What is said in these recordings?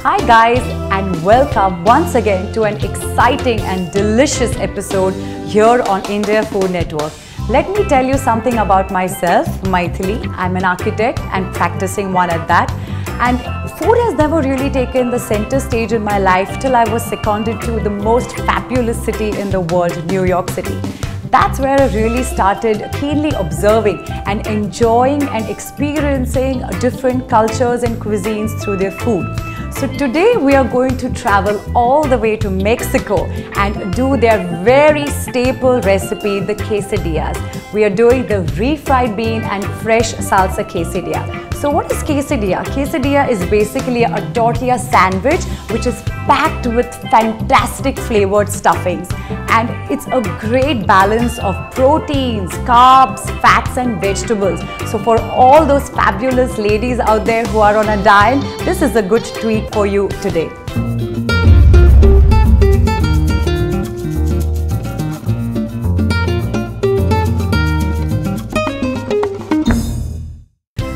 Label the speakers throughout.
Speaker 1: Hi guys, and welcome once again to an exciting and delicious episode here on India Food Network. Let me tell you something about myself, Maithily. I'm an architect and practicing one at that. And food has never really taken the center stage in my life till I was seconded to the most fabulous city in the world, New York City. That's where I really started keenly observing and enjoying and experiencing different cultures and cuisines through their food. So today we are going to travel all the way to Mexico and do their very staple recipe, the quesadillas. We are doing the refried bean and fresh salsa quesadilla. So what is quesadilla? Quesadilla is basically a tortilla sandwich which is packed with fantastic flavored stuffings, and it's a great balance of proteins, carbs, fats and vegetables. So for all those fabulous ladies out there who are on a diet, this is a good treat for you today.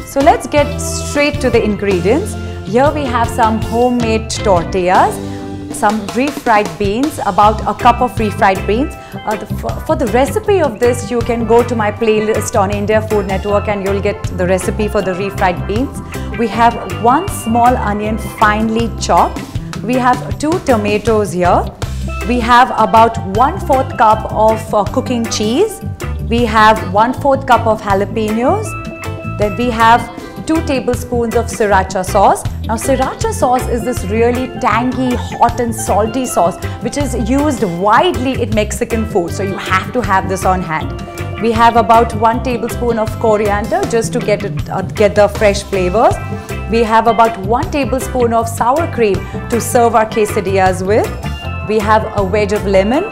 Speaker 1: So let's get straight to the ingredients. Here we have some homemade tortillas, some refried beans, about a cup of refried beans. For the recipe of this, you can go to my playlist on India Food Network and you'll get the recipe for the refried beans. We have one small onion finely chopped. We have 2 tomatoes here. We have about 1/4 cup of cooking cheese. We have 1/4 cup of jalapenos. Then we have 2 tablespoons of sriracha sauce. Now sriracha sauce is this really tangy, hot and salty sauce which is used widely in Mexican food. So you have to have this on hand. We have about 1 tablespoon of coriander just to get the fresh flavors. We have about 1 tablespoon of sour cream to serve our quesadillas with. We have a wedge of lemon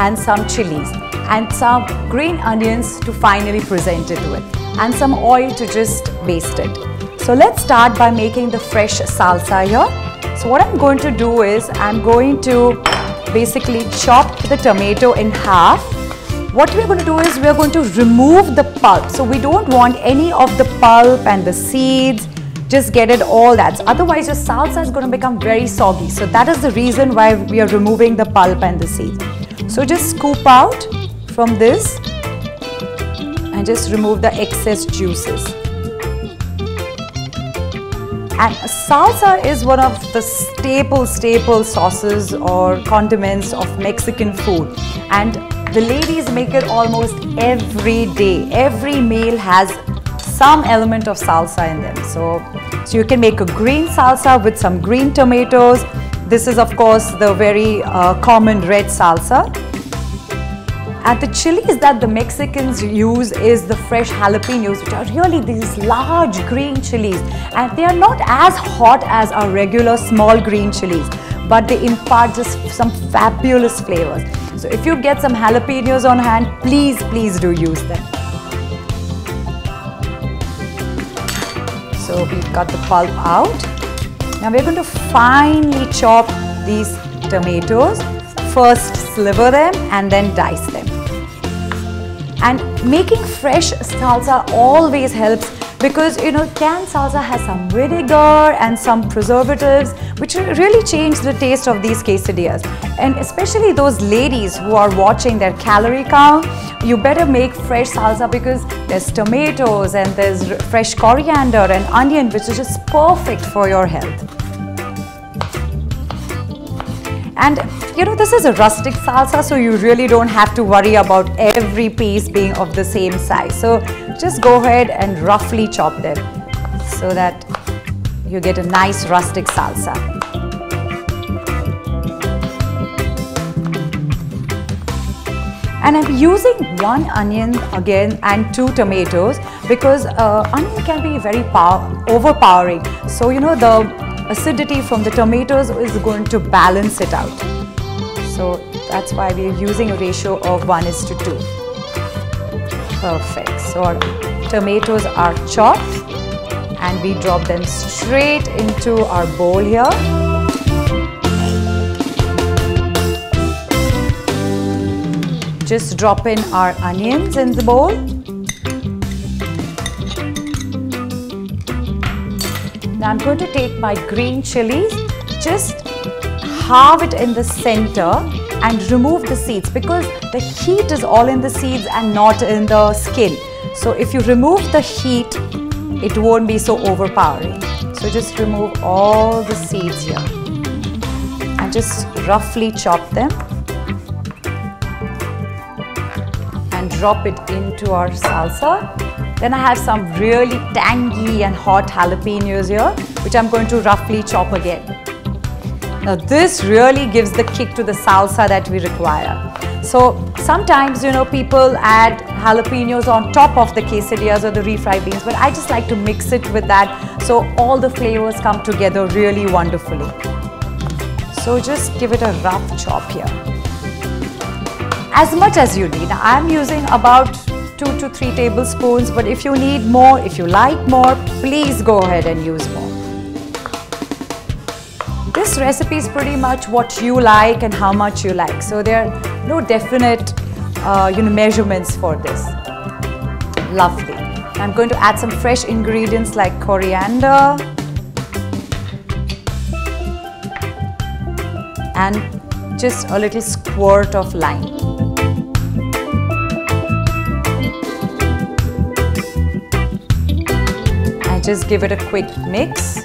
Speaker 1: and some chillies and some green onions to finally present it with, and some oil to just baste it. So let's start by making the fresh salsa here. So what I'm going to do is I'm going to basically chop the tomato in half. What we're going to do is we're going to remove the pulp. So we don't want any of the pulp and the seeds. Just get it all that. Otherwise your salsa is going to become very soggy. So that is the reason why we are removing the pulp and the seeds. So just scoop out from this and just remove the excess juices. And salsa is one of the staple sauces or condiments of Mexican food, and the ladies make it almost every day. Every meal has some element of salsa in them. So you can make a green salsa with some green tomatoes. This is of course the very common red salsa. And the chilies that the Mexicans use is the fresh jalapenos, which are really these large green chilies, and they are not as hot as our regular small green chilies, but they impart just some fabulous flavors. So if you get some jalapenos on hand, please do use them. So we've got the pulp out. Now we're going to finely chop these tomatoes. First sliver them and then dice them. And making fresh salsa always helps because canned salsa has some vinegar and some preservatives which really change the taste of these quesadillas. And especially those ladies who are watching their calorie count, you better make fresh salsa because there's tomatoes and there's fresh coriander and onion, which is just perfect for your health. And this is a rustic salsa, so you really don't have to worry about every piece being of the same size. So just go ahead and roughly chop them so that you get a nice rustic salsa. And I'm using 1 onion again and 2 tomatoes because onion can be very overpowering. So the acidity from the tomatoes is going to balance it out. So that's why we are using a ratio of 1:2. Perfect. So our tomatoes are chopped and we drop them straight into our bowl here. Just drop in our onions in the bowl. Now I'm going to take my green chilies just halve it in the center and remove the seeds, because the heat is all in the seeds and not in the skin. So if you remove the heat, it won't be so overpowering. So just remove all the seeds here and just roughly chop them and drop it into our salsa. Then I have some really tangy and hot jalapenos here, which I'm going to roughly chop again. Now this really gives the kick to the salsa that we require. So sometimes, you know, people add jalapenos on top of the quesadillas or the refried beans, but I just like to mix it with that so all the flavors come together really wonderfully. So just give it a rough chop here. As much as you need. Now I'm using about 2 to 3 tablespoons, but if you need more, if you like more, please go ahead and use more. This recipe is pretty much what you like and how much you like. So there are no definite measurements for this. Lovely. I'm going to add some fresh ingredients like coriander and just a little squirt of lime. And just give it a quick mix.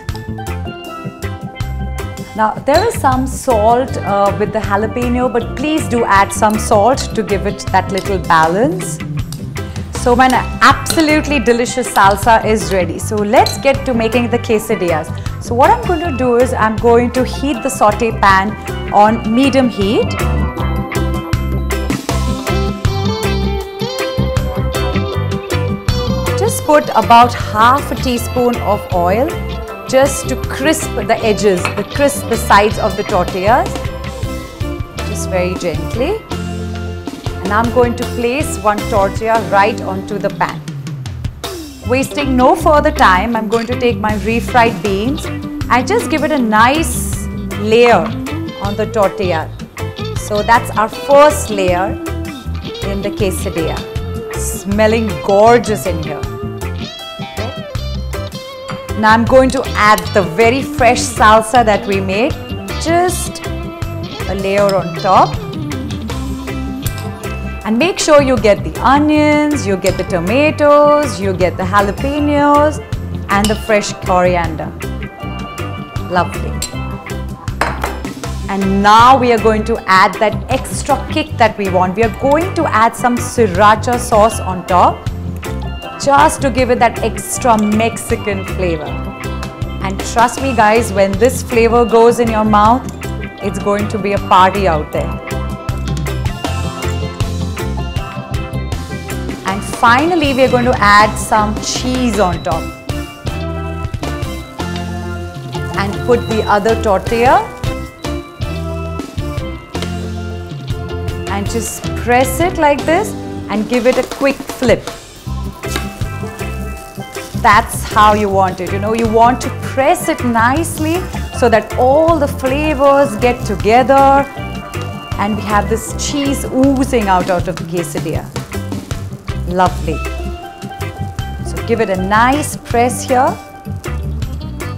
Speaker 1: Now there is some salt with the jalapeno, but please do add some salt to give it that little balance. So my absolutely delicious salsa is ready. So let's get to making the quesadillas. So what I'm going to do is I'm going to heat the saute pan on medium heat. Just put about half a teaspoon of oil just to crisp the edges, crisp the sides of the tortillas, just very gently. And I'm going to place one tortilla right onto the pan. Wasting no further time, I'm going to take my refried beans and just give it a nice layer on the tortilla. So that's our first layer in the quesadilla. Smelling gorgeous in here. Now I'm going to add the very fresh salsa that we made, just a layer on top. And make sure you get the onions, you get the tomatoes, you get the jalapenos and the fresh coriander. Lovely. And now we are going to add that extra kick that we want. We are going to add some sriracha sauce on top, just to give it that extra Mexican flavor. And trust me guys, when this flavor goes in your mouth, it's going to be a party out there. And finally, we are going to add some cheese on top. And put the other tortilla. And just press it like this and give it a quick flip. That's how you want it, you know, you want to press it nicely so that all the flavors get together and we have this cheese oozing out of the quesadilla. Lovely. So give it a nice press here.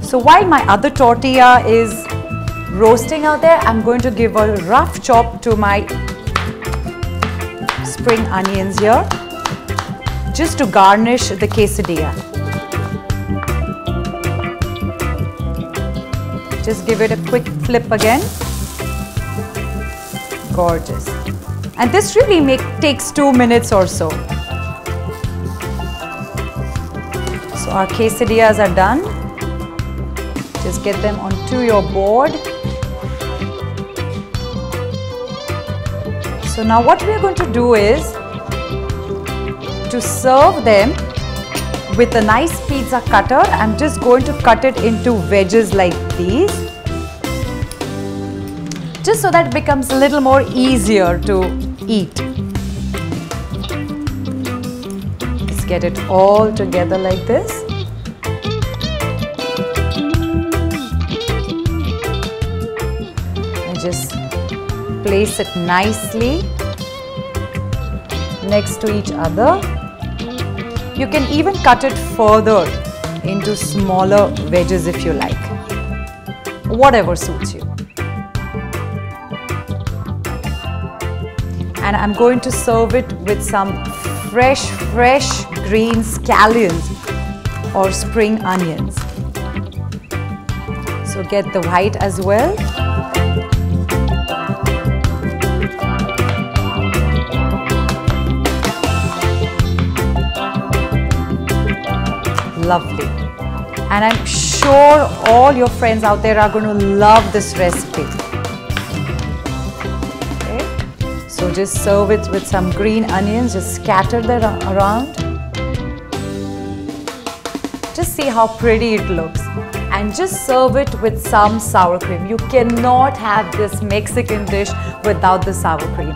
Speaker 1: So while my other tortilla is roasting out there, I'm going to give a rough chop to my spring onions here, just to garnish the quesadilla. Just give it a quick flip again. Gorgeous. And this really takes 2 minutes or so. So our quesadillas are done. Just get them onto your board. So now what we are going to do is to serve them with a nice pizza cutter. I'm just going to cut it into wedges like these, just so that it becomes a little more easier to eat. Just get it all together like this. And just place it nicely next to each other. You can even cut it further into smaller wedges if you like. whatever suits you. And I'm going to serve it with some fresh green scallions or spring onions. So get the white as well. Lovely. And I'm sure all your friends out there are going to love this recipe. Okay. So just serve it with some green onions, just scatter them around. Just see how pretty it looks. And just serve it with some sour cream. You cannot have this Mexican dish without the sour cream.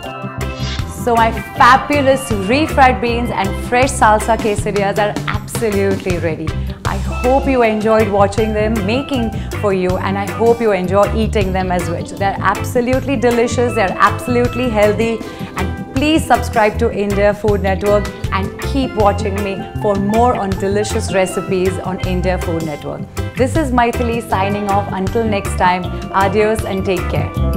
Speaker 1: So my fabulous refried beans and fresh salsa quesadillas are absolutely ready. I hope you enjoyed watching them, making for you, and I hope you enjoy eating them as well. They're absolutely delicious, they're absolutely healthy, and please subscribe to India Food Network and keep watching me for more on delicious recipes on India Food Network. This is Maithily signing off. Until next time, adios and take care.